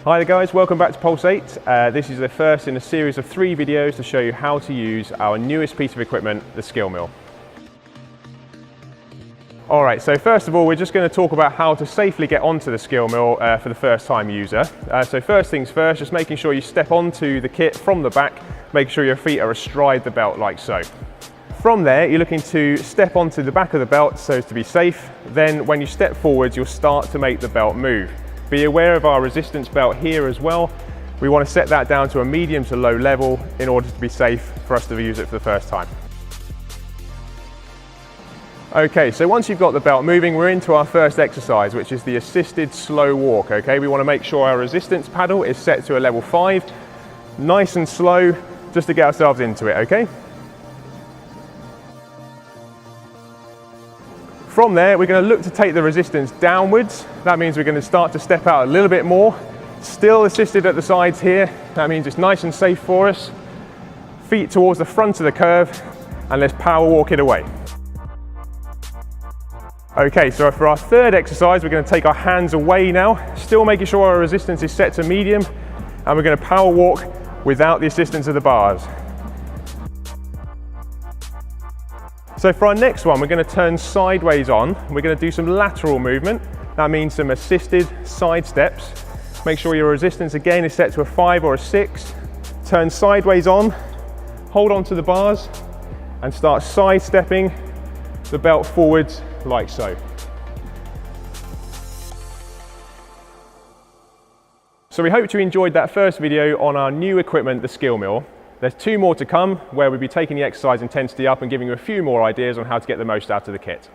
Hi there guys, welcome back to Pulse 8. This is the first in a series of 3 videos to show you how to use our newest piece of equipment, the skill mill. Alright, so first of all we're just going to talk about how to safely get onto the skill mill for the first time user. So first things first, just making sure you step onto the kit from the back, make sure your feet are astride the belt like so. From there you're looking to step onto the back of the belt so as to be safe. Then when you step forwards you'll start to make the belt move. Be aware of our resistance belt here as well. We want to set that down to a medium to low level in order to be safe for us to use it for the first time. Okay, so once you've got the belt moving, we're into our first exercise, which is the assisted slow walk. Okay, we want to make sure our resistance paddle is set to a level 5, nice and slow, just to get ourselves into it, okay? From there, we're going to look to take the resistance downwards. That means we're going to start to step out a little bit more. Still assisted at the sides here. That means it's nice and safe for us. Feet towards the front of the curve, and let's power walk it away. Okay, so for our third exercise, we're going to take our hands away now, still making sure our resistance is set to medium, and we're going to power walk without the assistance of the bars. So for our next one, we're going to turn sideways on. We're going to do some lateral movement. That means some assisted side steps. Make sure your resistance again is set to a 5 or a 6. Turn sideways on, hold on to the bars, and start sidestepping the belt forwards like so. So we hope you enjoyed that first video on our new equipment, the skill mill. There's 2 more to come where we'll be taking the exercise intensity up and giving you a few more ideas on how to get the most out of the kit.